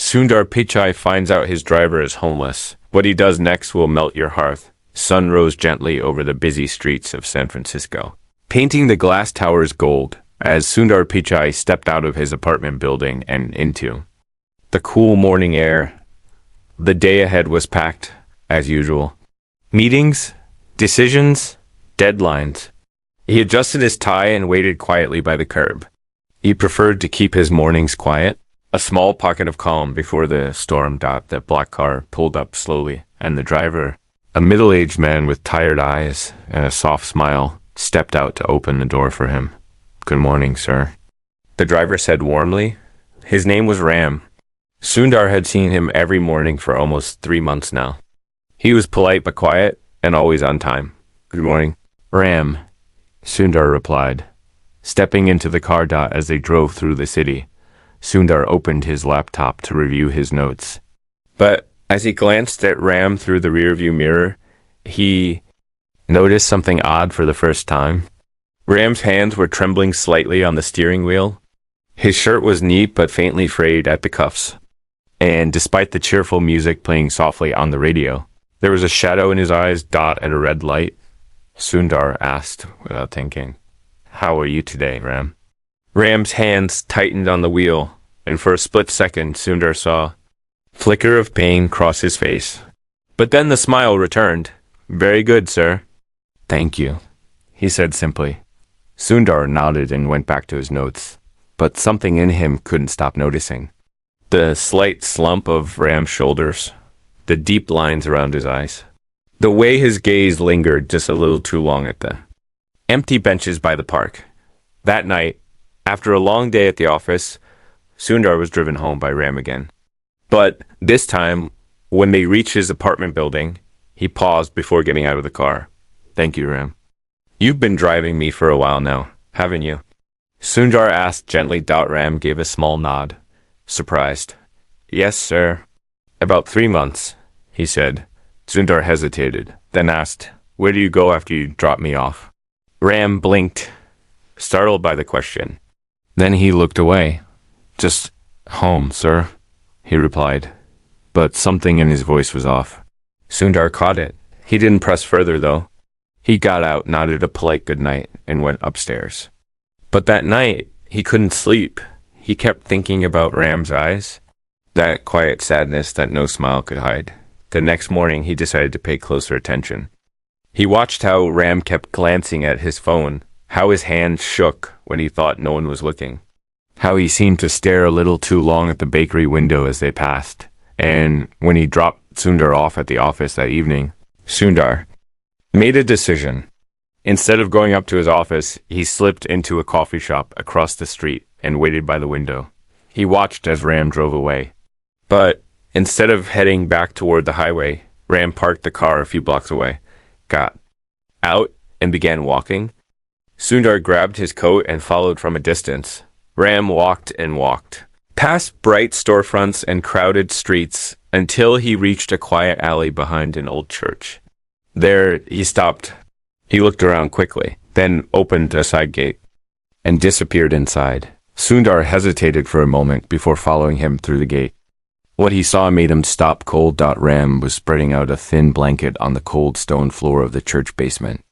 Sundar Pichai finds out his driver is homeless. What he does next will melt your heart. Sun rose gently over the busy streets of San Francisco, painting the glass towers gold as Sundar Pichai stepped out of his apartment building and into the cool morning air. The day ahead was packed, as usual. Meetings, decisions, deadlines. He adjusted his tie and waited quietly by the curb. He preferred to keep his mornings quiet. A small pocket of calm before the storm. The black car pulled up slowly, and the driver, a middle-aged man with tired eyes and a soft smile, stepped out to open the door for him. "Good morning, sir," the driver said warmly. His name was Ram. Sundar had seen him every morning for almost 3 months now. He was polite but quiet, and always on time. "Good morning, Ram," Sundar replied, stepping into the car. As they drove through the city, Sundar opened his laptop to review his notes. But as he glanced at Ram through the rearview mirror, he noticed something odd for the first time. Ram's hands were trembling slightly on the steering wheel. His shirt was neat but faintly frayed at the cuffs. And despite the cheerful music playing softly on the radio, there was a shadow in his eyes. At a red light, Sundar asked without thinking, "How are you today, Ram?" Ram's hands tightened on the wheel, and for a split second, Sundar saw a flicker of pain cross his face. But then the smile returned. "Very good, sir." "Thank you," he said simply. Sundar nodded and went back to his notes, but something in him couldn't stop noticing. The slight slump of Ram's shoulders, the deep lines around his eyes, the way his gaze lingered just a little too long at the empty benches by the park. That night, after a long day at the office, Sundar was driven home by Ram again. But this time, when they reached his apartment building, he paused before getting out of the car. "Thank you, Ram. You've been driving me for a while now, haven't you?" Sundar asked gently. Ram gave a small nod, surprised. "Yes, sir. About 3 months," he said. Sundar hesitated, then asked, "Where do you go after you drop me off?" Ram blinked, startled by the question. Then he looked away. "Just home, sir," he replied, but something in his voice was off. Sundar caught it. He didn't press further, though. He got out, nodded a polite goodnight, and went upstairs. But that night, he couldn't sleep. He kept thinking about Ram's eyes, that quiet sadness that no smile could hide. The next morning, he decided to pay closer attention. He watched how Ram kept glancing at his phone, how his hand shook when he thought no one was looking, how he seemed to stare a little too long at the bakery window as they passed. And when he dropped Sundar off at the office that evening, Sundar made a decision. Instead of going up to his office, he slipped into a coffee shop across the street and waited by the window. He watched as Ram drove away. But instead of heading back toward the highway, Ram parked the car a few blocks away, got out, and began walking. Sundar grabbed his coat and followed from a distance. Ram walked and walked, past bright storefronts and crowded streets, until he reached a quiet alley behind an old church. There, he stopped. He looked around quickly, then opened a side gate and disappeared inside. Sundar hesitated for a moment before following him through the gate. What he saw made him stop cold. Ram was spreading out a thin blanket on the cold stone floor of the church basement.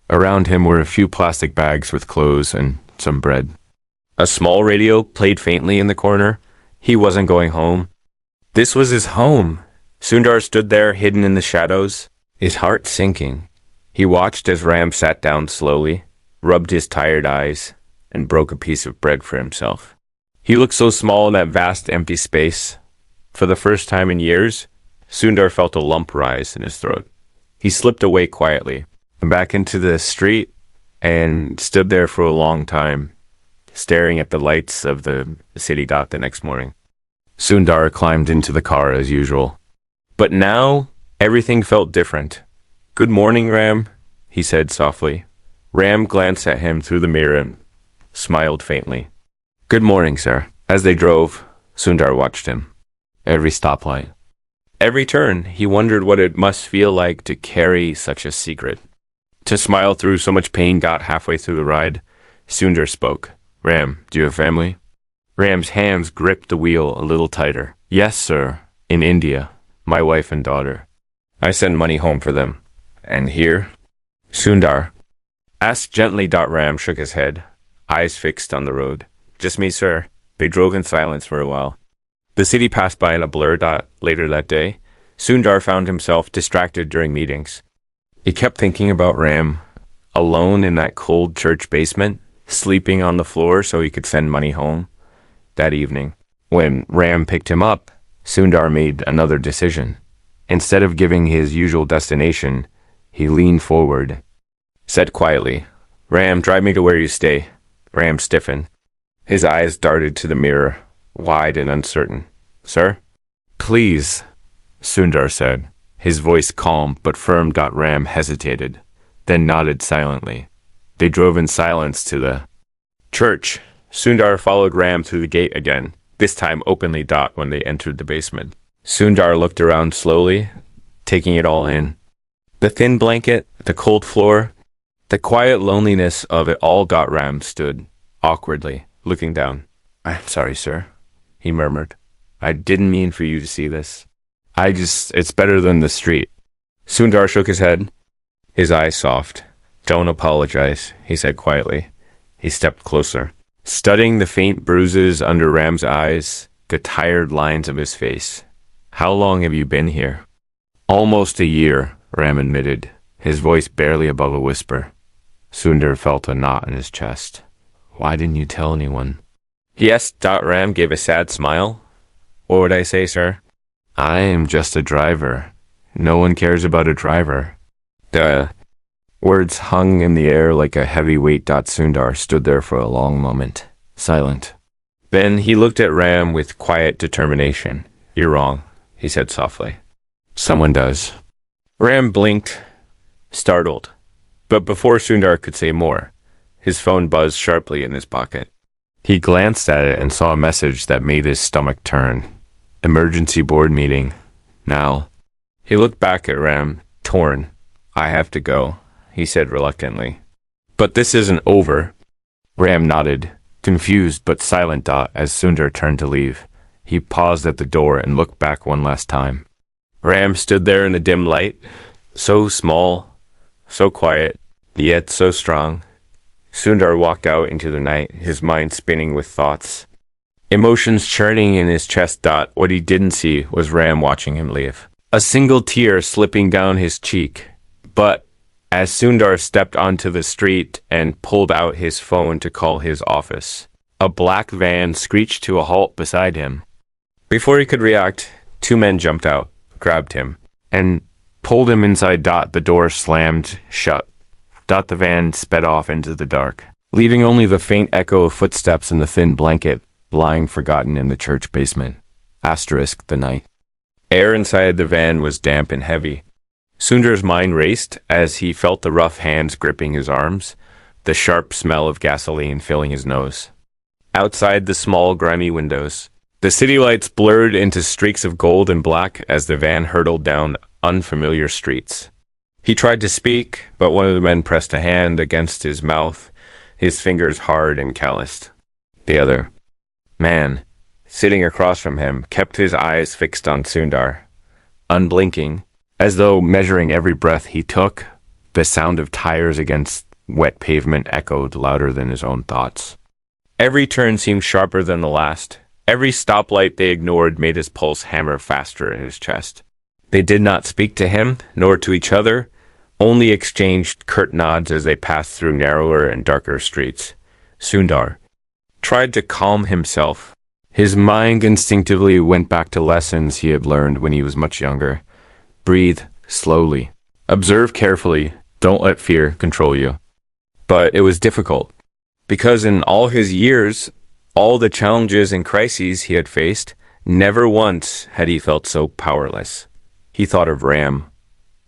Around him were a few plastic bags with clothes and some bread. A small radio played faintly in the corner. He wasn't going home. This was his home. Sundar stood there, hidden in the shadows, his heart sinking. He watched as Ram sat down slowly, rubbed his tired eyes, and broke a piece of bread for himself. He looked so small in that vast empty space. For the first time in years, Sundar felt a lump rise in his throat. He slipped away quietly, back into the street, and stood there for a long time, staring at the lights of the city. The next morning, Sundar climbed into the car as usual. But now, everything felt different. "Good morning, Ram," he said softly. Ram glanced at him through the mirror and smiled faintly. "Good morning, sir." As they drove, Sundar watched him. Every stoplight, every turn, he wondered what it must feel like to carry such a secret. To smile through so much pain. Halfway through the ride, Sundar spoke. "Ram, do you have family?" Ram's hands gripped the wheel a little tighter. Yes, sir. In India. My wife and daughter. I send money home for them. And here? Sundar. Asked gently. Ram shook his head, eyes fixed on the road. Just me, sir. They drove in silence for a while. The city passed by in a blur. Later that day, Sundar found himself distracted during meetings. He kept thinking about Ram, alone in that cold church basement, sleeping on the floor so he could send money home. That evening, when Ram picked him up, Sundar made another decision. Instead of giving his usual destination, he leaned forward, said quietly, Ram, drive me to where you stay. Ram stiffened. His eyes darted to the mirror, wide and uncertain. Sir? Please, Sundar said. His voice calm but firm. Ram hesitated, then nodded silently. They drove in silence to the church. Sundar followed Ram through the gate again, this time openly. When they entered the basement, Sundar looked around slowly, taking it all in. The thin blanket, the cold floor, the quiet loneliness of it all. Ram stood, awkwardly, looking down. I'm sorry, sir, he murmured. I didn't mean for you to see this. It's better than the street. Sundar shook his head, his eyes soft. Don't apologize, he said quietly. He stepped closer, studying the faint bruises under Ram's eyes, the tired lines of his face. How long have you been here? Almost a year, Ram admitted, his voice barely above a whisper. Sundar felt a knot in his chest. Why didn't you tell anyone? Yes. Ram gave a sad smile. What would I say, sir? I am just a driver. No one cares about a driver. The words hung in the air like a heavy weight. Sundar stood there for a long moment, silent. Then he looked at Ram with quiet determination. You're wrong, he said softly. Someone does. Ram blinked, startled. But before Sundar could say more, his phone buzzed sharply in his pocket. He glanced at it and saw a message that made his stomach turn. Emergency board meeting. Now. He looked back at Ram, torn. I have to go, he said reluctantly. But this isn't over. Ram nodded, confused but silent. As Sundar turned to leave, he paused at the door and looked back one last time. Ram stood there in the dim light, so small, so quiet, yet so strong. Sundar walked out into the night, his mind spinning with thoughts, emotions churning in his chest. What he didn't see was Ram watching him leave, a single tear slipping down his cheek. But as Sundar stepped onto the street and pulled out his phone to call his office, a black van screeched to a halt beside him. Before he could react, two men jumped out, grabbed him, and pulled him inside. The door slammed shut. The van sped off into the dark, leaving only the faint echo of footsteps in the thin blanket lying forgotten in the church basement. The night. Air inside the van was damp and heavy. Sundar's mind raced as he felt the rough hands gripping his arms, the sharp smell of gasoline filling his nose. Outside the small, grimy windows, the city lights blurred into streaks of gold and black as the van hurtled down unfamiliar streets. He tried to speak, but one of the men pressed a hand against his mouth, his fingers hard and calloused. The other man, sitting across from him, kept his eyes fixed on Sundar, unblinking, as though measuring every breath he took. The sound of tires against wet pavement echoed louder than his own thoughts. Every turn seemed sharper than the last. Every stoplight they ignored made his pulse hammer faster in his chest. They did not speak to him, nor to each other, only exchanged curt nods as they passed through narrower and darker streets. Sundar tried to calm himself. His mind instinctively went back to lessons he had learned when he was much younger. Breathe slowly. Observe carefully. Don't let fear control you. But it was difficult, because in all his years, all the challenges and crises he had faced, never once had he felt so powerless. He thought of Ram,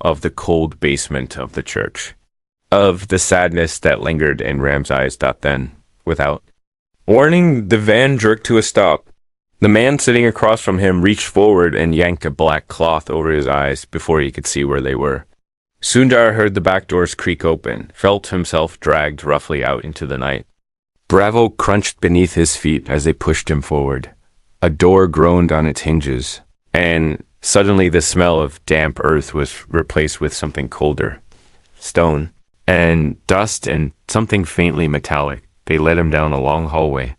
of the cold basement of the church, of the sadness that lingered in Ram's eyes. Then, without warning, the van jerked to a stop. The man sitting across from him reached forward and yanked a black cloth over his eyes before he could see where they were. Sundar heard the back doors creak open, felt himself dragged roughly out into the night. Gravel crunched beneath his feet as they pushed him forward. A door groaned on its hinges, and suddenly the smell of damp earth was replaced with something colder. Stone, and dust, and something faintly metallic. They led him down a long hallway.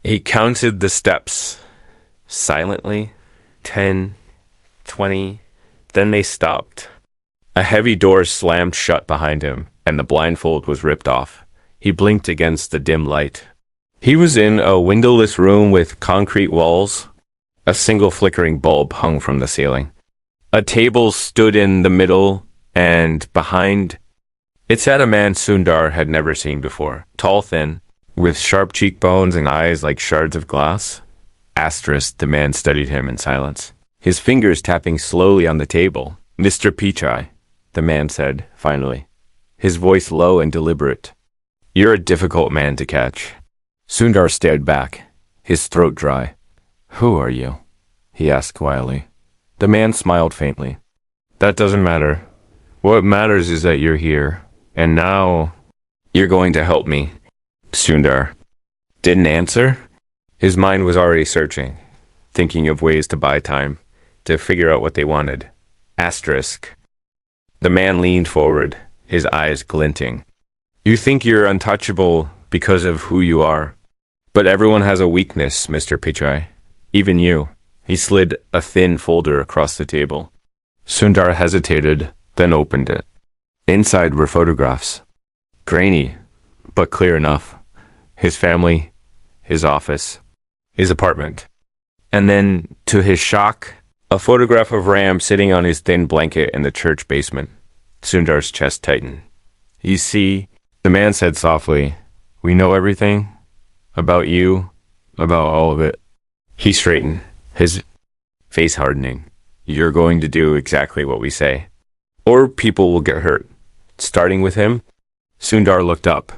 He counted the steps, silently. 10, 20, then they stopped. A heavy door slammed shut behind him, and the blindfold was ripped off. He blinked against the dim light. He was in a windowless room with concrete walls. A single flickering bulb hung from the ceiling. A table stood in the middle, and behind it sat a man Sundar had never seen before. Tall, thin, with sharp cheekbones and eyes like shards of glass. The man studied him in silence, his fingers tapping slowly on the table. "Mr. Pichai," the man said, finally, his voice low and deliberate. "You're a difficult man to catch." Sundar stared back, his throat dry. "Who are you?" he asked quietly. The man smiled faintly. "That doesn't matter. What matters is that you're here, and now you're going to help me." Sundar didn't answer. His mind was already searching, thinking of ways to buy time, to figure out what they wanted. The man leaned forward, his eyes glinting. "You think you're untouchable because of who you are. But everyone has a weakness, Mr. Pichai. Even you." He slid a thin folder across the table. Sundar hesitated, then opened it. Inside were photographs. Grainy, but clear enough. His family, his office, his apartment. And then, to his shock, a photograph of Ram sitting on his thin blanket in the church basement. Sundar's chest tightened. "You see," the man said softly, "we know everything. About you. About all of it." He straightened, his face hardening. "You're going to do exactly what we say, or people will get hurt." Starting with him, Sundar looked up,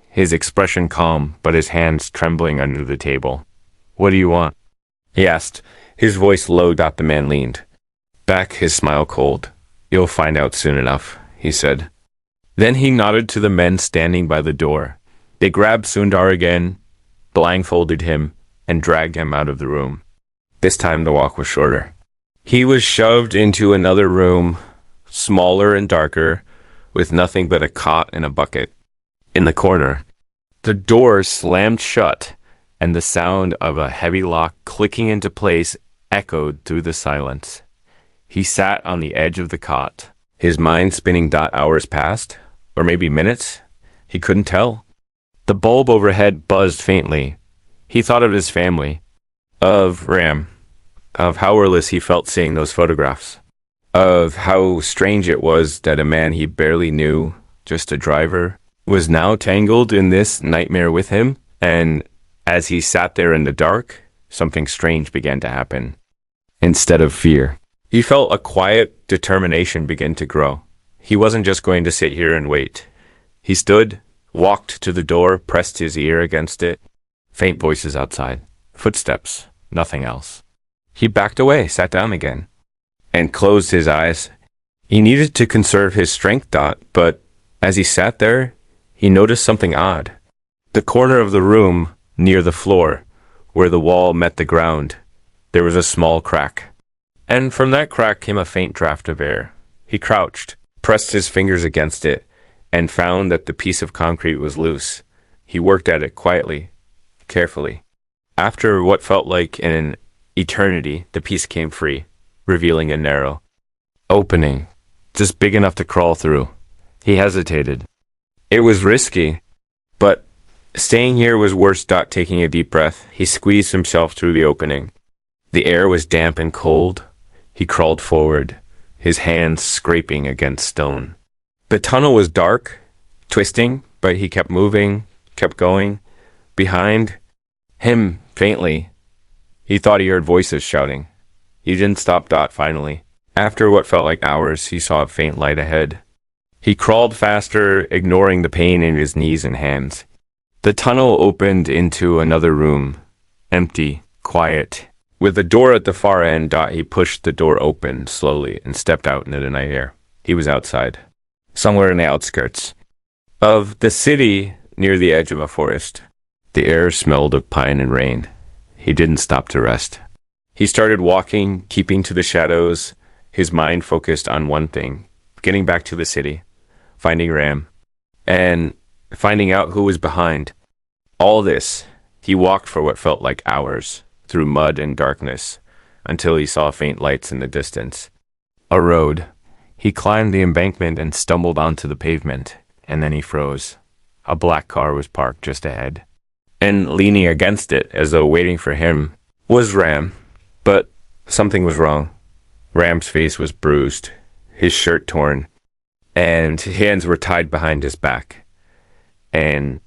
his expression calm, but his hands trembling under the table. "What do you want?" he asked, his voice low. The man leaned back, his smile cold. "You'll find out soon enough," he said. Then he nodded to the men standing by the door. They grabbed Sundar again, blindfolded him, and dragged him out of the room. This time the walk was shorter. He was shoved into another room, smaller and darker, with nothing but a cot and a bucket. In the corner, the door slammed shut, and the sound of a heavy lock clicking into place echoed through the silence. He sat on the edge of the cot, his mind spinning. Hours passed, or maybe minutes. He couldn't tell. The bulb overhead buzzed faintly. He thought of his family, of Ram, of how powerless he felt seeing those photographs, of how strange it was that a man he barely knew, just a driver, was now tangled in this nightmare with him. And as he sat there in the dark, something strange began to happen. Instead of fear, he felt a quiet determination begin to grow. He wasn't just going to sit here and wait. He stood, walked to the door, pressed his ear against it. Faint voices outside. Footsteps. Nothing else. He backed away, sat down again, and closed his eyes. He needed to conserve his strength. But as he sat there, he noticed something odd. The corner of the room, near the floor, where the wall met the ground, there was a small crack. And from that crack came a faint draft of air. He crouched, pressed his fingers against it, and found that the piece of concrete was loose. He worked at it quietly, carefully. After what felt like an eternity, the piece came free, revealing a narrow opening, just big enough to crawl through. He hesitated. It was risky, but staying here was worse. Taking a deep breath, he squeezed himself through the opening. The air was damp and cold. He crawled forward, his hands scraping against stone. The tunnel was dark, twisting, but he kept moving, kept going. Behind him, faintly, he thought he heard voices shouting. He didn't stop. Finally, after what felt like hours, he saw a faint light ahead. He crawled faster, ignoring the pain in his knees and hands. The tunnel opened into another room, empty, quiet. With a door at the far end, he pushed the door open slowly and stepped out into the night air. He was outside, somewhere in the outskirts of the city, near the edge of a forest. The air smelled of pine and rain. He didn't stop to rest. He started walking, keeping to the shadows, his mind focused on one thing, getting back to the city, finding Ram, and finding out who was behind. All this, he walked for what felt like hours, through mud and darkness, until he saw faint lights in the distance. A road. He climbed the embankment and stumbled onto the pavement, and then he froze. A black car was parked just ahead. And leaning against it, as though waiting for him, was Ram. But something was wrong. Ram's face was bruised, his shirt torn, and his hands were tied behind his back. And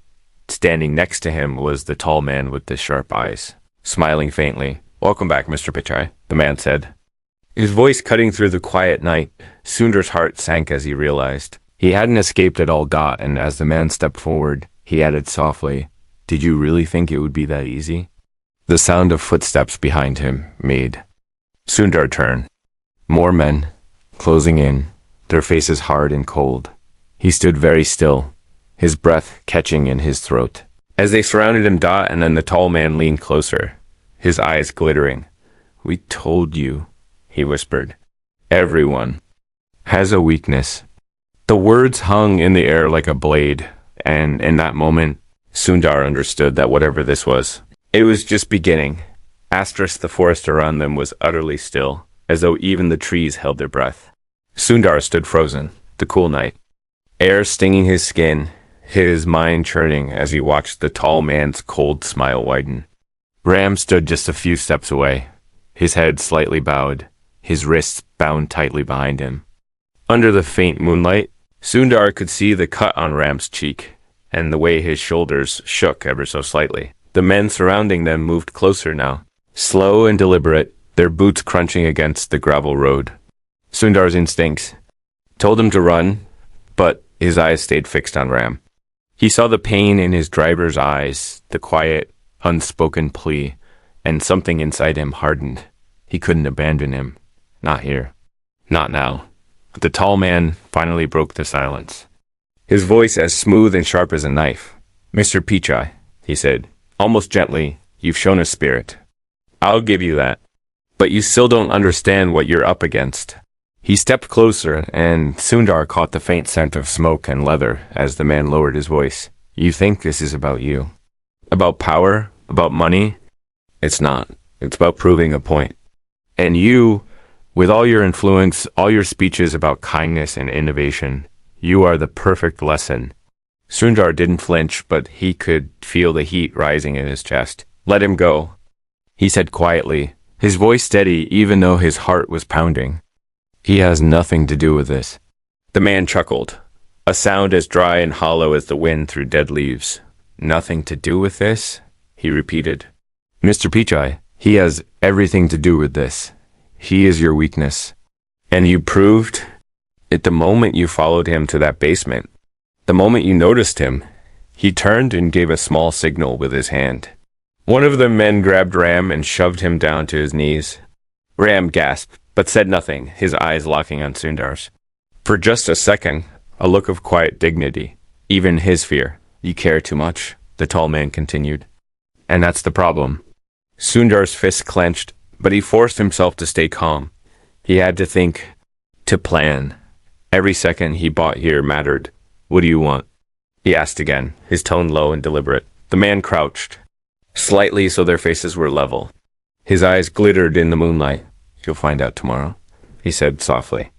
standing next to him was the tall man with the sharp eyes, smiling faintly. "Welcome back, Mr. Pichai," the man said. His voice cutting through the quiet night. Sundar's heart sank as he realized. He hadn't escaped at all. And as the man stepped forward, he added softly, "Did you really think it would be that easy?" The sound of footsteps behind him made Sundar turn. More men, closing in, their faces hard and cold. He stood very still, his breath catching in his throat. As they surrounded him, and then the tall man leaned closer, his eyes glittering. "We told you," he whispered. "Everyone has a weakness." The words hung in the air like a blade, and in that moment, Sundar understood that whatever this was, it was just beginning. The forest around them was utterly still, as though even the trees held their breath. Sundar stood frozen, the cool night, air stinging his skin, his mind churning as he watched the tall man's cold smile widen. Ram stood just a few steps away, his head slightly bowed, his wrists bound tightly behind him. Under the faint moonlight, Sundar could see the cut on Ram's cheek, and the way his shoulders shook ever so slightly. The men surrounding them moved closer now, slow and deliberate, their boots crunching against the gravel road. Sundar's instincts told him to run, but his eyes stayed fixed on Ram. He saw the pain in his driver's eyes, the quiet, unspoken plea, and something inside him hardened. He couldn't abandon him. Not here. Not now. The tall man finally broke the silence, his voice as smooth and sharp as a knife. "Mr. Pichai," he said, almost gently, "you've shown a spirit. I'll give you that. But you still don't understand what you're up against." He stepped closer, and Sundar caught the faint scent of smoke and leather as the man lowered his voice. "You think this is about you? About power? About money? It's not. It's about proving a point. And you, with all your influence, all your speeches about kindness and innovation, you are the perfect lesson." Sundar didn't flinch, but he could feel the heat rising in his chest. "Let him go," he said quietly, his voice steady even though his heart was pounding. "He has nothing to do with this." The man chuckled, a sound as dry and hollow as the wind through dead leaves. "Nothing to do with this?" he repeated. "Mr. Pichai, he has everything to do with this. He is your weakness. And you proved it the moment you followed him to that basement. The moment you noticed him." He turned and gave a small signal with his hand. One of the men grabbed Ram and shoved him down to his knees. Ram gasped, but said nothing, his eyes locking on Sundar's. For just a second, a look of quiet dignity, even his fear. "You care too much," the tall man continued. "And that's the problem." Sundar's fist clenched, but he forced himself to stay calm. He had to think, to plan. Every second he bought here mattered. "What do you want?" he asked again, his tone low and deliberate. The man crouched, slightly so their faces were level. His eyes glittered in the moonlight. "You'll find out tomorrow," he said softly.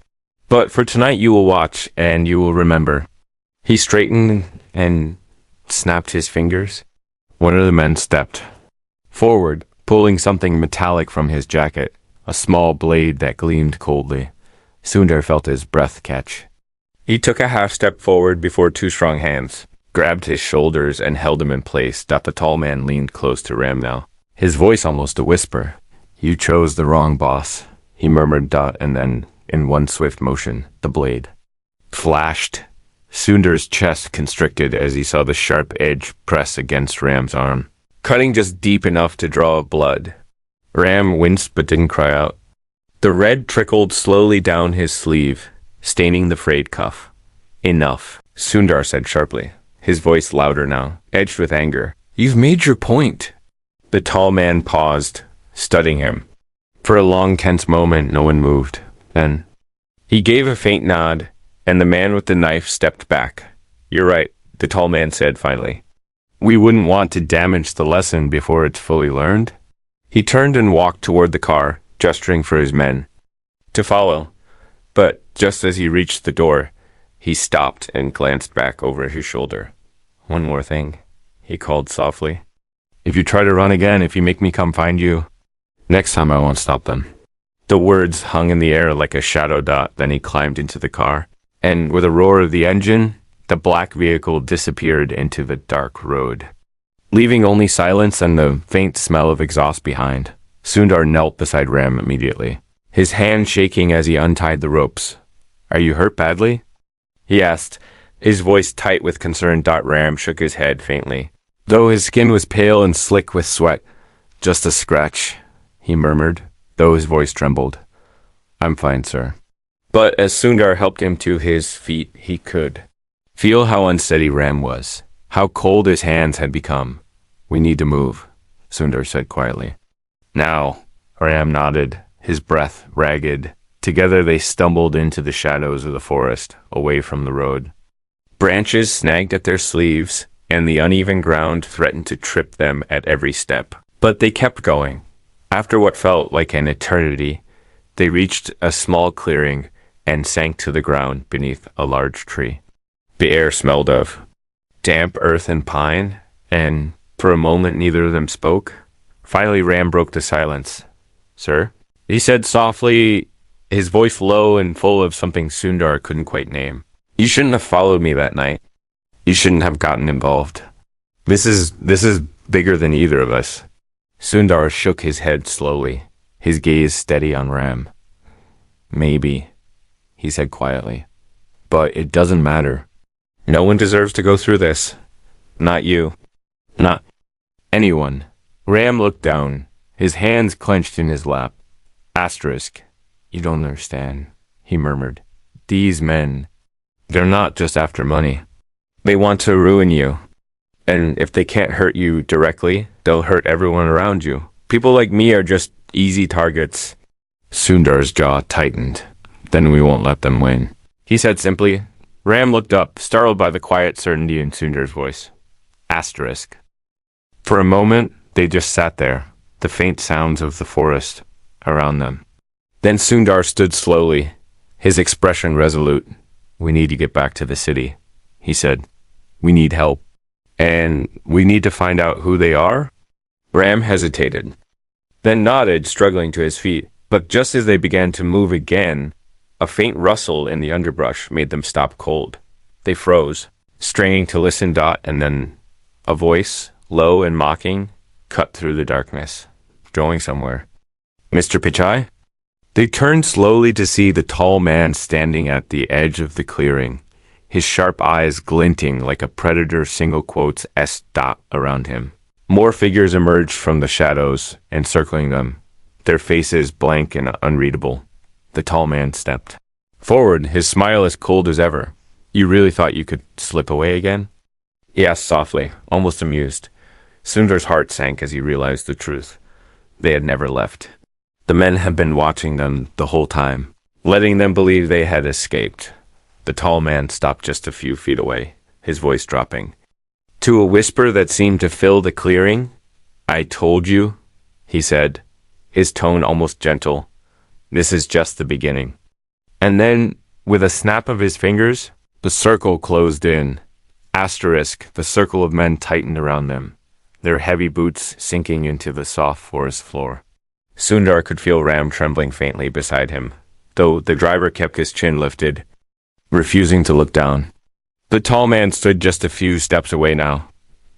"But for tonight you will watch, and you will remember." He straightened and snapped his fingers. One of the men stepped forward, pulling something metallic from his jacket, a small blade that gleamed coldly. Sundar felt his breath catch. He took a half step forward before two strong hands grabbed his shoulders and held him in place. The tall man leaned close to Ram now, his voice almost a whisper. "You chose the wrong boss," he murmured, and then, in one swift motion, the blade flashed. Sundar's chest constricted as he saw the sharp edge press against Ram's arm, cutting just deep enough to draw blood. Ram winced but didn't cry out. The red trickled slowly down his sleeve, staining the frayed cuff. "Enough," Sundar said sharply, his voice louder now, edged with anger. You've made your point. The tall man paused, studying him. For a long, tense moment, no one moved. Then he gave a faint nod, and the man with the knife stepped back. You're right, the tall man said finally. We wouldn't want to damage the lesson before it's fully learned. He turned and walked toward the car, gesturing for his men to follow. But just as he reached the door, he stopped and glanced back over his shoulder. One more thing, he called softly. If you try to run again, if you make me come find you, next time I won't stop them. The words hung in the air like a shadow dot. Then he climbed into the car, and with a roar of the engine, the black vehicle disappeared into the dark road, leaving only silence and the faint smell of exhaust behind. Sundar knelt beside Ram immediately, his hand shaking as he untied the ropes. Are you hurt badly? He asked, his voice tight with concern. Ram shook his head faintly, though his skin was pale and slick with sweat. Just a scratch, he murmured, though his voice trembled. I'm fine, sir. But as Sundar helped him to his feet, he could feel how unsteady Ram was, how cold his hands had become. We need to move, Sundar said quietly. Now, Ram nodded, his breath ragged. Together they stumbled into the shadows of the forest, away from the road. Branches snagged at their sleeves, and the uneven ground threatened to trip them at every step. But they kept going. After what felt like an eternity, they reached a small clearing and sank to the ground beneath a large tree. The air smelled of damp earth and pine, and for a moment neither of them spoke. Finally, Ram broke the silence. Sir? He said softly, his voice low and full of something Sundar couldn't quite name. You shouldn't have followed me that night. You shouldn't have gotten involved. This is bigger than either of us. Sundar shook his head slowly, his gaze steady on Ram. Maybe, he said quietly, but it doesn't matter. No one deserves to go through this. Not you. Not anyone. Ram looked down, his hands clenched in his lap. Asterisk. You don't understand, he murmured. These men, they're not just after money. They want to ruin you. And if they can't hurt you directly, they'll hurt everyone around you. People like me are just easy targets. Sundar's jaw tightened. Then we won't let them win, he said simply. Ram looked up, startled by the quiet certainty in Sundar's voice. Asterisk. For a moment, they just sat there, the faint sounds of the forest around them. Then Sundar stood slowly, his expression resolute. We need to get back to the city, he said. We need help. And we need to find out who they are? Ram hesitated, then nodded, struggling to his feet. But just as they began to move again, a faint rustle in the underbrush made them stop cold. They froze, straining to listen. And then a voice, low and mocking, cut through the darkness. Going somewhere. Mr. Pichai? They turned slowly to see the tall man standing at the edge of the clearing, his sharp eyes glinting like a predator single quotes S. around him. More figures emerged from the shadows, encircling them, their faces blank and unreadable. The tall man stepped forward, his smile as cold as ever. You really thought you could slip away again? He asked softly, almost amused. Sundar's heart sank as he realized the truth. They had never left. The men had been watching them the whole time, letting them believe they had escaped. The tall man stopped just a few feet away, his voice dropping to a whisper that seemed to fill the clearing. I told you, he said, his tone almost gentle. This is just the beginning. And then, with a snap of his fingers, the circle closed in. Asterisk, the circle of men tightened around them, their heavy boots sinking into the soft forest floor. Sundar could feel Ram trembling faintly beside him, though the driver kept his chin lifted, refusing to look down. The tall man stood just a few steps away now,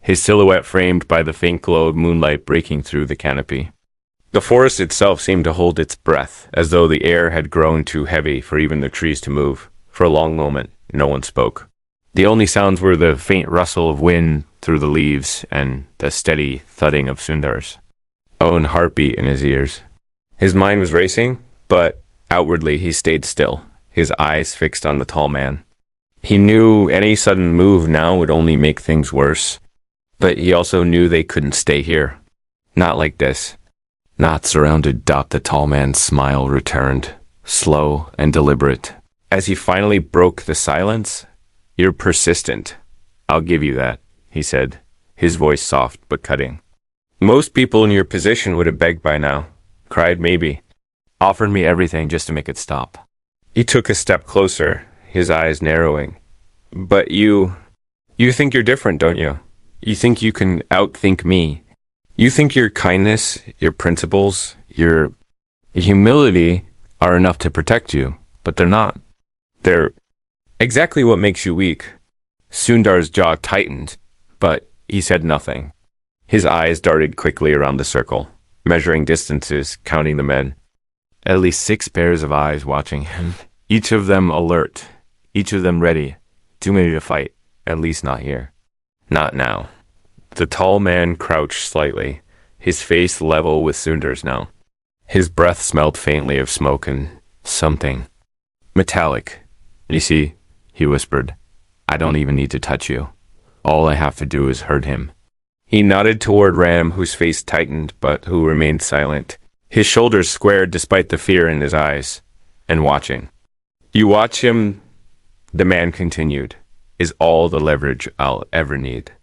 his silhouette framed by the faint glow of moonlight breaking through the canopy. The forest itself seemed to hold its breath, as though the air had grown too heavy for even the trees to move. For a long moment, no one spoke. The only sounds were the faint rustle of wind through the leaves and the steady thudding of Sundar's own heartbeat in his ears. His mind was racing, but outwardly he stayed still, his eyes fixed on the tall man. He knew any sudden move now would only make things worse. But he also knew they couldn't stay here. Not like this. Not surrounded. The tall man's smile returned, slow and deliberate. As he finally broke the silence, "You're persistent. I'll give you that," he said, his voice soft but cutting. "Most people in your position would have begged by now, cried maybe, offered me everything just to make it stop." He took a step closer, his eyes narrowing. "But you think you're different, don't you? You think you can outthink me. You think your kindness, your principles, your humility are enough to protect you, but they're not. They're exactly what makes you weak." Sundar's jaw tightened, but he said nothing. His eyes darted quickly around the circle, measuring distances, counting the men. At least 6 pairs of eyes watching him, each of them alert, each of them ready. Too many to fight, at least not here. Not now. The tall man crouched slightly, his face level with Sundar's now. His breath smelled faintly of smoke and something metallic. "You see," he whispered, "I don't even need to touch you. All I have to do is hurt him." He nodded toward Ram, whose face tightened but who remained silent. His shoulders squared despite the fear in his eyes, and watching. "You watch him," the man continued, "is all the leverage I'll ever need."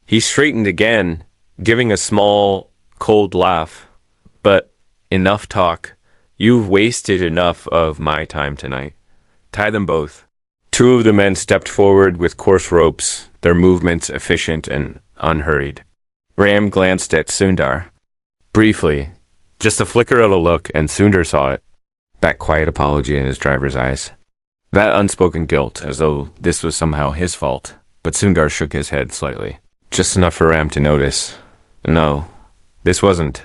He straightened again, giving a small, cold laugh. "But enough talk. You've wasted enough of my time tonight. Tie them both." 2 of the men stepped forward with coarse ropes, their movements efficient and unhurried. Ram glanced at Sundar. Briefly, just a flicker of a look, and Sundar saw it. That quiet apology in his driver's eyes. That unspoken guilt, as though this was somehow his fault. But Sundar shook his head slightly. Just enough for Ram to notice. No, this wasn't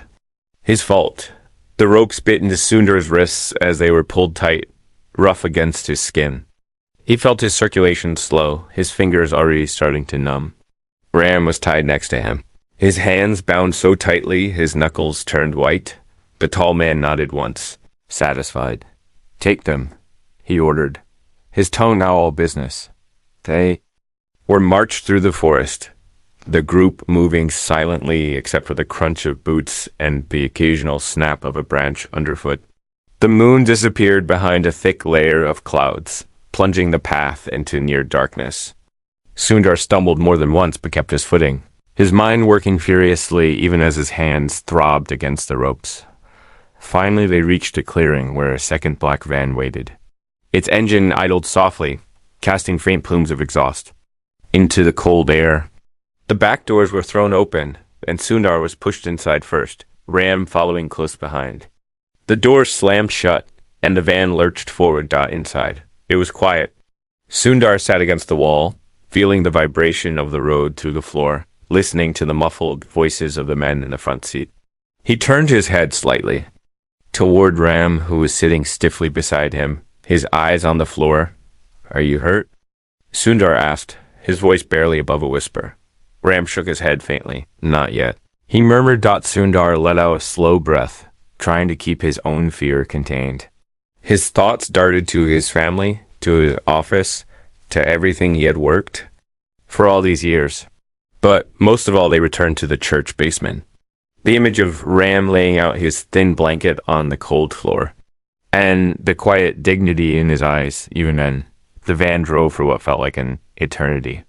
his fault. The ropes bit into Sundar's wrists as they were pulled tight, rough against his skin. He felt his circulation slow, his fingers already starting to numb. Ram was tied next to him. His hands bound so tightly his knuckles turned white. The tall man nodded once, satisfied. "Take them," he ordered, his tone now all business. They were marched through the forest, the group moving silently except for the crunch of boots and the occasional snap of a branch underfoot. The moon disappeared behind a thick layer of clouds, plunging the path into near darkness. Sundar stumbled more than once but kept his footing, his mind working furiously even as his hands throbbed against the ropes. Finally they reached a clearing where a second black van waited. Its engine idled softly, casting faint plumes of exhaust into the cold air. The back doors were thrown open, and Sundar was pushed inside first, Ram following close behind. The doors slammed shut, and the van lurched forward inside. It was quiet. Sundar sat against the wall, feeling the vibration of the road through the floor, listening to the muffled voices of the men in the front seat. He turned his head slightly, toward Ram, who was sitting stiffly beside him, his eyes on the floor. "Are you hurt?" Sundar asked, his voice barely above a whisper. Ram shook his head faintly. "Not yet." He murmured. Sundar let out a slow breath, trying to keep his own fear contained. His thoughts darted to his family, to his office, to everything he had worked for all these years. But most of all, they returned to the church basement. The image of Ram laying out his thin blanket on the cold floor, and the quiet dignity in his eyes. Even then, the van drove for what felt like an eternity.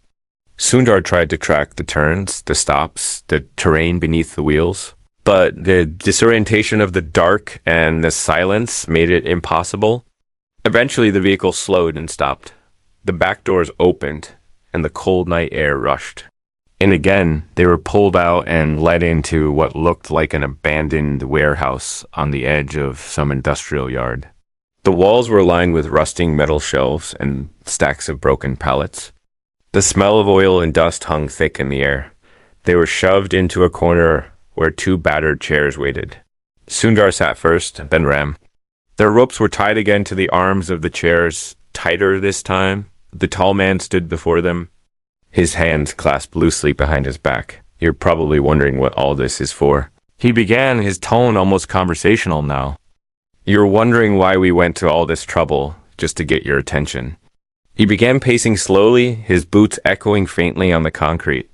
Sundar tried to track the turns, the stops, the terrain beneath the wheels, but the disorientation of the dark and the silence made it impossible. Eventually, the vehicle slowed and stopped. The back doors opened, and the cold night air rushed. And again, they were pulled out and led into what looked like an abandoned warehouse on the edge of some industrial yard. The walls were lined with rusting metal shelves and stacks of broken pallets. The smell of oil and dust hung thick in the air. They were shoved into a corner where 2 battered chairs waited. Sundar sat first, then Ram. Their ropes were tied again to the arms of the chairs, tighter this time. The tall man stood before them, his hands clasped loosely behind his back. "You're probably wondering what all this is for." He began, his tone almost conversational now. "You're wondering why we went to all this trouble just to get your attention." He began pacing slowly, his boots echoing faintly on the concrete.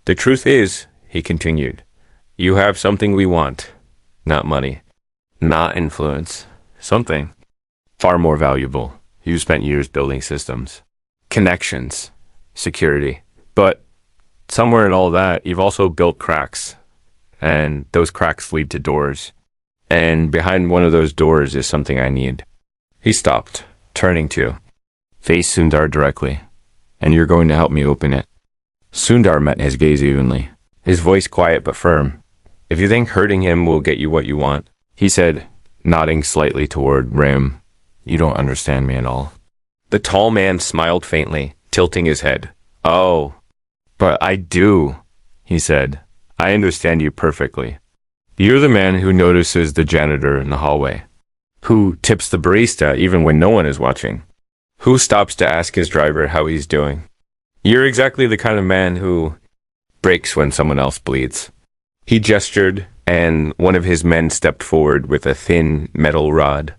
The truth is, he continued, you have something we want. Not money. Not influence. Something far more valuable. You spent years building systems. Connections. Security. But somewhere in all that, you've also built cracks. And those cracks lead to doors. And behind one of those doors is something I need. He stopped, turning to face Sundar directly. And you're going to help me open it. Sundar met his gaze evenly, his voice quiet but firm. If you think hurting him will get you what you want, he said, nodding slightly toward Ram, you don't understand me at all. The tall man smiled faintly, tilting his head. Oh, but I do, he said. I understand you perfectly. You're the man who notices the janitor in the hallway, who tips the barista even when no one is watching, who stops to ask his driver how he's doing. You're exactly the kind of man who breaks when someone else bleeds. He gestured, and one of his men stepped forward with a thin metal rod.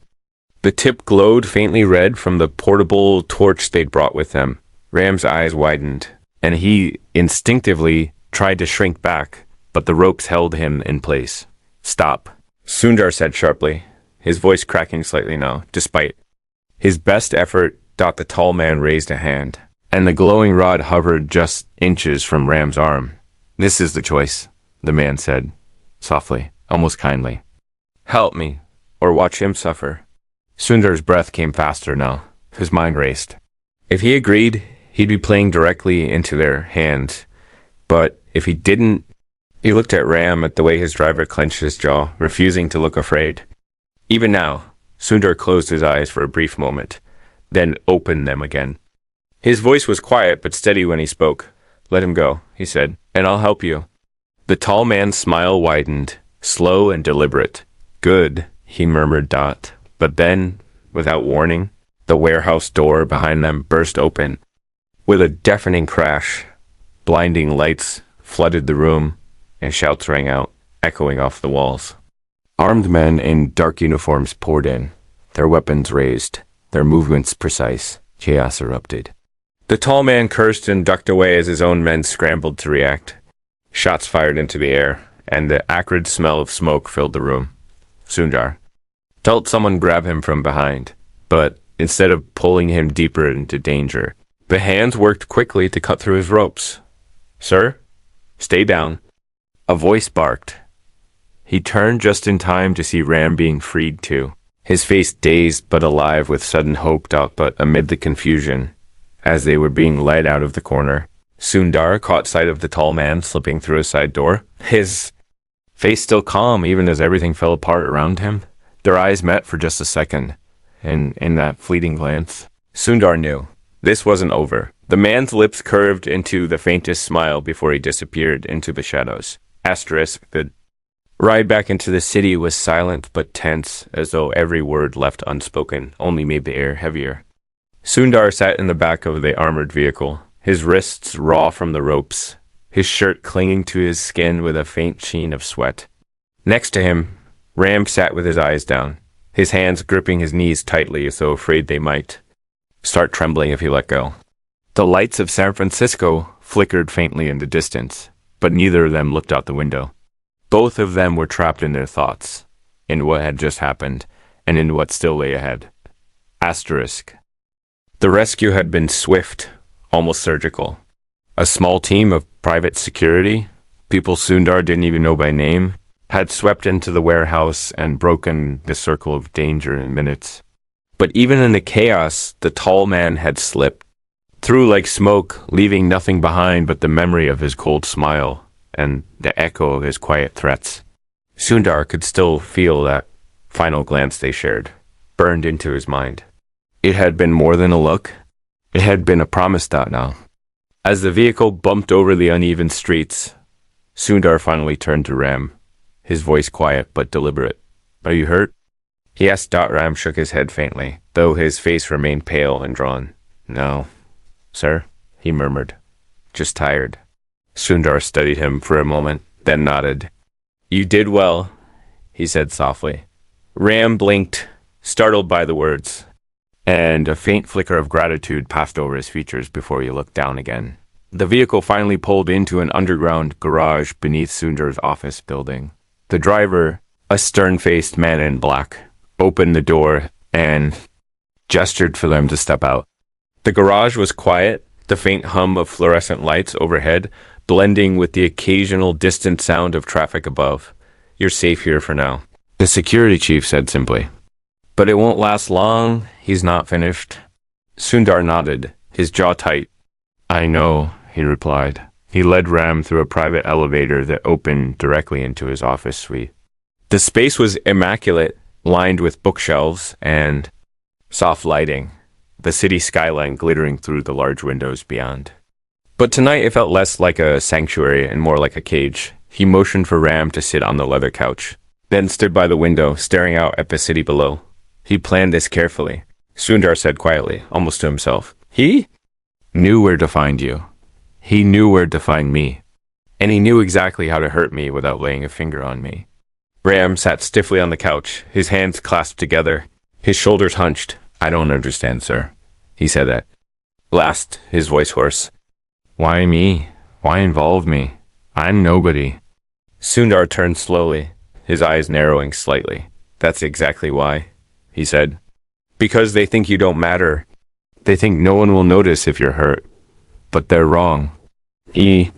The tip glowed faintly red from the portable torch they'd brought with them. Ram's eyes widened, and he instinctively tried to shrink back, but the ropes held him in place. Stop, Sundar said sharply, his voice cracking slightly now, despite his best effort. The tall man raised a hand, and the glowing rod hovered just inches from Ram's arm. This is the choice, the man said, softly, almost kindly. Help me, or watch him suffer. Sundar's breath came faster now. His mind raced. If he agreed, he'd be playing directly into their hands. But if he didn't, he looked at Ram at the way his driver clenched his jaw, refusing to look afraid. Even now, Sundar closed his eyes for a brief moment, then opened them again. His voice was quiet but steady when he spoke. Let him go, he said, and I'll help you. The tall man's smile widened, slow and deliberate. Good, he murmured. But then, without warning, the warehouse door behind them burst open. With a deafening crash, blinding lights flooded the room, and shouts rang out, echoing off the walls. Armed men in dark uniforms poured in, their weapons raised, their movements precise. Chaos erupted. The tall man cursed and ducked away as his own men scrambled to react. Shots fired into the air, and the acrid smell of smoke filled the room. Sundar felt someone grab him from behind, but instead of pulling him deeper into danger, the hands worked quickly to cut through his ropes. Sir, stay down. A voice barked. He turned just in time to see Ram being freed too, his face dazed but alive with sudden hope. But amid the confusion, as they were being led out of the corner, Sundar caught sight of the tall man slipping through a side door, his face still calm even as everything fell apart around him. Their eyes met for just a second, and in that fleeting glance, Sundar knew this wasn't over. The man's lips curved into the faintest smile before he disappeared into the shadows. The ride back into the city was silent but tense, as though every word left unspoken only made the air heavier. Sundar sat in the back of the armored vehicle, his wrists raw from the ropes, his shirt clinging to his skin with a faint sheen of sweat. Next to him, Ram sat with his eyes down, his hands gripping his knees tightly as though afraid they might start trembling if he let go. The lights of San Francisco flickered faintly in the distance, but neither of them looked out the window. Both of them were trapped in their thoughts, in what had just happened, and in what still lay ahead. The rescue had been swift, almost surgical. A small team of private security, people Sundar didn't even know by name, had swept into the warehouse and broken the circle of danger in minutes. But even in the chaos, the tall man had slipped through like smoke, leaving nothing behind but the memory of his cold smile and the echo of his quiet threats. Sundar could still feel that final glance they shared, burned into his mind. It had been more than a look. It had been a promise. Now. As the vehicle bumped over the uneven streets, Sundar finally turned to Ram, his voice quiet but deliberate. Are you hurt? He asked. Ram shook his head faintly, though his face remained pale and drawn. No, sir, he murmured. Just tired. Sundar studied him for a moment, then nodded. You did well, he said softly. Ram blinked, startled by the words, and a faint flicker of gratitude passed over his features before he looked down again. The vehicle finally pulled into an underground garage beneath Sundar's office building. The driver, a stern-faced man in black, opened the door and gestured for them to step out. The garage was quiet, the faint hum of fluorescent lights overhead blending with the occasional distant sound of traffic above. "You're safe here for now," the security chief said simply. "But it won't last long. He's not finished." Sundar nodded, his jaw tight. "I know," he replied. He led Ram through a private elevator that opened directly into his office suite. The space was immaculate, lined with bookshelves and soft lighting, the city skyline glittering through the large windows beyond. But tonight it felt less like a sanctuary and more like a cage. He motioned for Ram to sit on the leather couch, then stood by the window, staring out at the city below. "He planned this carefully," Sundar said quietly, almost to himself. "He knew where to find you. He knew where to find me. And he knew exactly how to hurt me without laying a finger on me." Ram sat stiffly on the couch, his hands clasped together, his shoulders hunched. "I don't understand, sir," he said at last, his voice hoarse. "Why me? Why involve me? I'm nobody." Sundar turned slowly, his eyes narrowing slightly. "That's exactly why," he said. "Because they think you don't matter. They think no one will notice if you're hurt. But they're wrong." He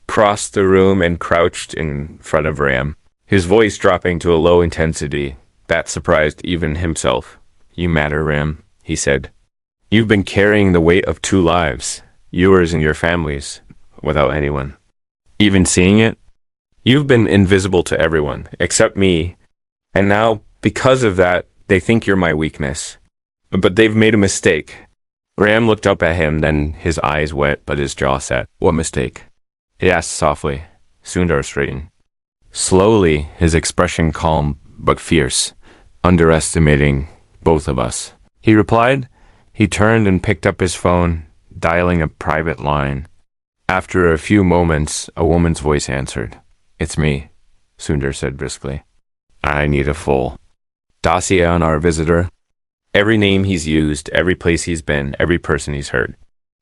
crossed the room and crouched in front of Ram, his voice dropping to a low intensity that surprised even himself. "You matter, Ram," he said. "You've been carrying the weight of 2 lives, yours and your family's, without anyone even seeing it. You've been invisible to everyone, except me, and now, because of that, they think you're my weakness. But they've made a mistake." Ram looked up at him, then his eyes wet, but his jaw set. "What mistake?" he asked softly. Sundar straightened. Slowly, his expression calm but fierce, "Underestimating both of us," he replied. He turned and picked up his phone, dialing a private line. After a few moments, a woman's voice answered. "It's me," Sundar said briskly. "I need a full dossier on our visitor. Every name he's used, every place he's been, every person he's hurt.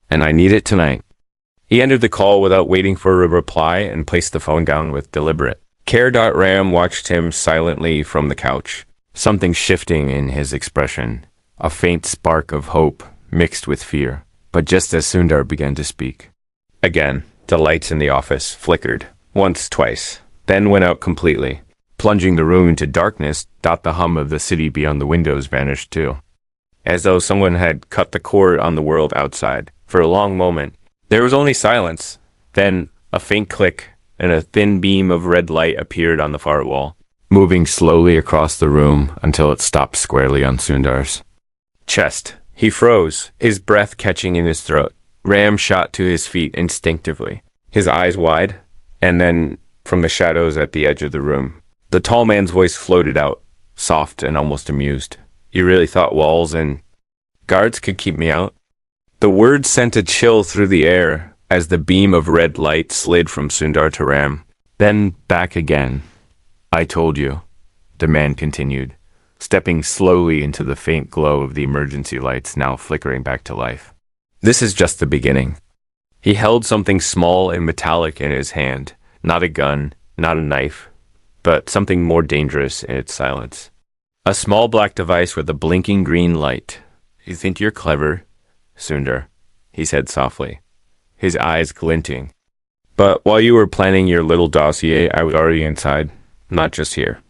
And I need it tonight." He ended the call without waiting for a reply and placed the phone down with deliberate care. Ram watched him silently from the couch, something shifting in his expression, a faint spark of hope mixed with fear. But just as Sundar began to speak, again, the lights in the office flickered, once, twice, then went out completely. Plunging the room into darkness, the hum of the city beyond the windows vanished too, as though someone had cut the cord on the world outside. For a long moment, there was only silence. Then a faint click, and a thin beam of red light appeared on the far wall, moving slowly across the room until it stopped squarely on Sundar's chest. He froze, his breath catching in his throat. Ram shot to his feet instinctively, his eyes wide, and then, from the shadows at the edge of the room, the tall man's voice floated out, soft and almost amused. "You really thought walls and guards could keep me out?" The words sent a chill through the air as the beam of red light slid from Sundar to Ram, then back again. "I told you," the man continued, stepping slowly into the faint glow of the emergency lights now flickering back to life. "This is just the beginning." He held something small and metallic in his hand, not a gun, not a knife, but something more dangerous in its silence. A small black device with a blinking green light. "You think you're clever, Sundar," he said softly, his eyes glinting. "But while you were planning your little dossier, I was already inside, not just here."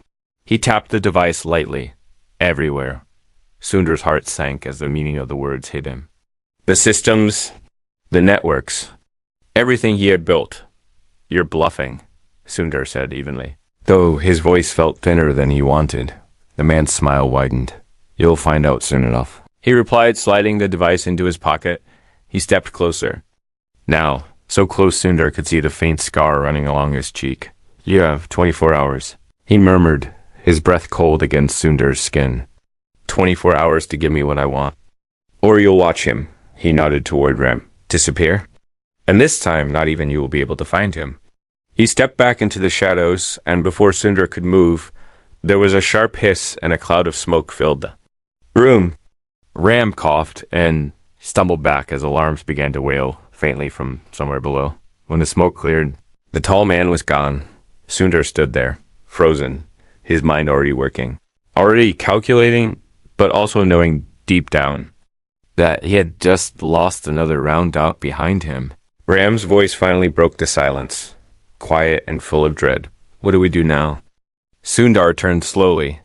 He tapped the device lightly. "Everywhere." Sundar's heart sank as the meaning of the words hit him. The systems, the networks, everything he had built. "You're bluffing," Sundar said evenly, though his voice felt thinner than he wanted. The man's smile widened. "You'll find out soon enough," he replied, sliding the device into his pocket. He stepped closer. Now, so close Sundar could see the faint scar running along his cheek. "You have 24 hours, he murmured, his breath cold against Sundar's skin. 24 hours to give me what I want. Or you'll watch him," he nodded toward Ram, "disappear. And this time, not even you will be able to find him." He stepped back into the shadows, and before Sundar could move, there was a sharp hiss and a cloud of smoke filled the room. Ram coughed and stumbled back as alarms began to wail faintly from somewhere below. When the smoke cleared, the tall man was gone. Sundar stood there, frozen, his mind already working, already calculating, but also knowing deep down that he had just lost another round out behind him. Ram's voice finally broke the silence, quiet and full of dread. What do we do now? Sundar turned slowly,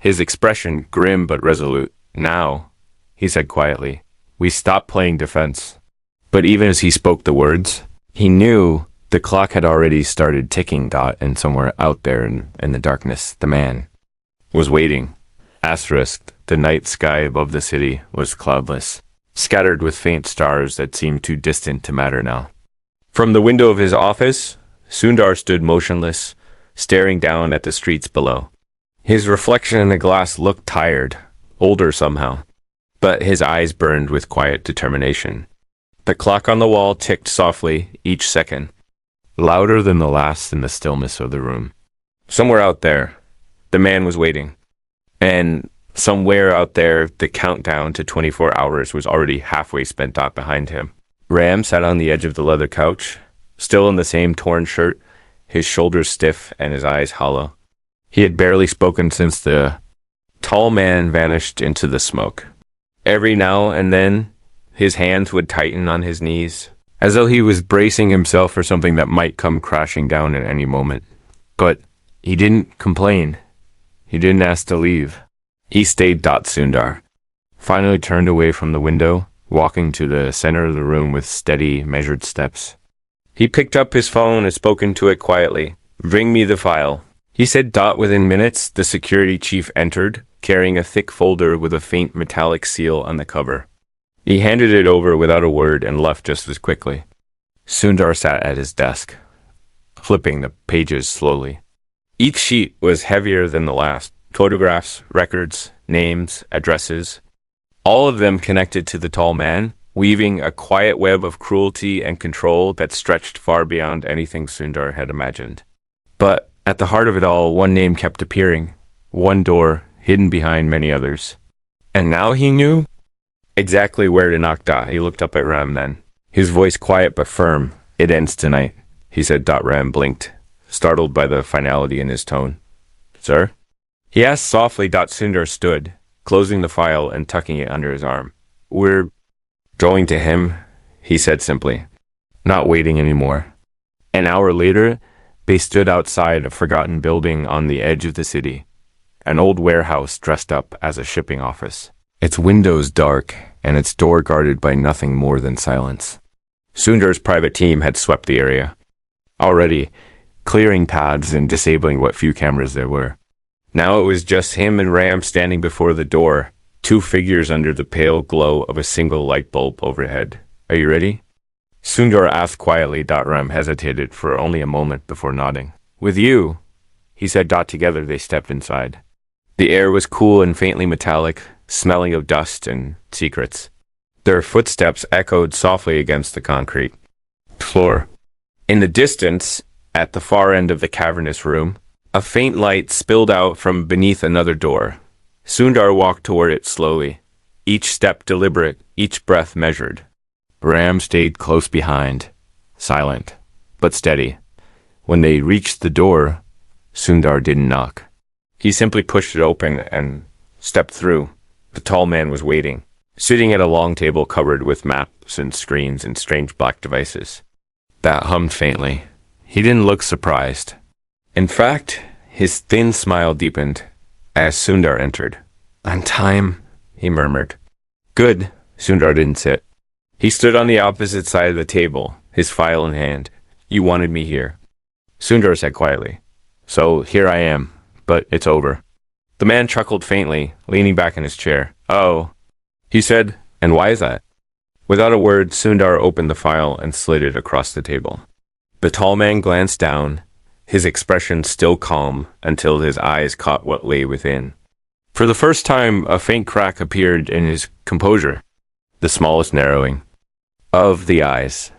his expression grim but resolute. Now, he said quietly, we stop playing defense. But even as he spoke the words, he knew the clock had already started ticking. And somewhere out there in the darkness, the man was waiting. Asterisk, the night sky above the city was cloudless, scattered with faint stars that seemed too distant to matter now. From the window of his office, Sundar stood motionless, staring down at the streets below. His reflection in the glass looked tired, older somehow, but his eyes burned with quiet determination. The clock on the wall ticked softly each second, louder than the last in the stillness of the room. Somewhere out there, the man was waiting. And somewhere out there, the countdown to 24 hours was already halfway spent out behind him. Ram sat on the edge of the leather couch, still in the same torn shirt, his shoulders stiff and his eyes hollow. He had barely spoken since the tall man vanished into the smoke. Every now and then, his hands would tighten on his knees, as though he was bracing himself for something that might come crashing down at any moment. But he didn't complain. He didn't ask to leave. He stayed. Sundar finally turned away from the window, walking to the center of the room with steady, measured steps. He picked up his phone and spoke into it quietly. Bring me the file, he said. Within minutes, the security chief entered, carrying a thick folder with a faint metallic seal on the cover. He handed it over without a word and left just as quickly. Sundar sat at his desk, flipping the pages slowly. Each sheet was heavier than the last. Photographs, records, names, addresses, all of them connected to the tall man, weaving a quiet web of cruelty and control that stretched far beyond anything Sundar had imagined. But at the heart of it all, one name kept appearing, one door hidden behind many others. And now he knew exactly where to knock. He looked up at Ram then, his voice quiet but firm. It ends tonight, he said. Ram blinked, startled by the finality in his tone. Sir? He asked softly. Sundar stood, closing the file and tucking it under his arm. We're going to him, he said simply, not waiting anymore. An hour later, they stood outside a forgotten building on the edge of the city, an old warehouse dressed up as a shipping office, its windows dark and its door guarded by nothing more than silence. Sundar's private team had swept the area, already clearing paths and disabling what few cameras there were. Now it was just him and Ram standing before the door, two figures under the pale glow of a single light bulb overhead. Are you ready? Sundar asked quietly. Ram hesitated for only a moment before nodding. With you, he said. Together they stepped inside. The air was cool and faintly metallic, smelling of dust and secrets. Their footsteps echoed softly against the concrete floor. In the distance, at the far end of the cavernous room, a faint light spilled out from beneath another door. Sundar walked toward it slowly, each step deliberate, each breath measured. Ram stayed close behind, silent, but steady. When they reached the door, Sundar didn't knock. He simply pushed it open and stepped through. The tall man was waiting, sitting at a long table covered with maps and screens and strange black devices. That hummed faintly. He didn't look surprised. In fact, his thin smile deepened as Sundar entered. On time, he murmured. Good. Sundar didn't sit. He stood on the opposite side of the table, his file in hand. You wanted me here, Sundar said quietly. So here I am, but it's over. The man chuckled faintly, leaning back in his chair. Oh, he said, and why is that? Without a word, Sundar opened the file and slid it across the table. The tall man glanced down, his expression still calm until his eyes caught what lay within. For the first time, a faint crack appeared in his composure, the smallest narrowing of the eyes,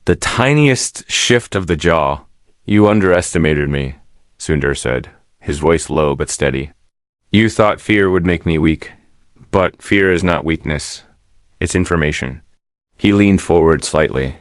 the tiniest shift of the jaw. You underestimated me, Sundar said, his voice low but steady. You thought fear would make me weak, but fear is not weakness. It's information. He leaned forward slightly,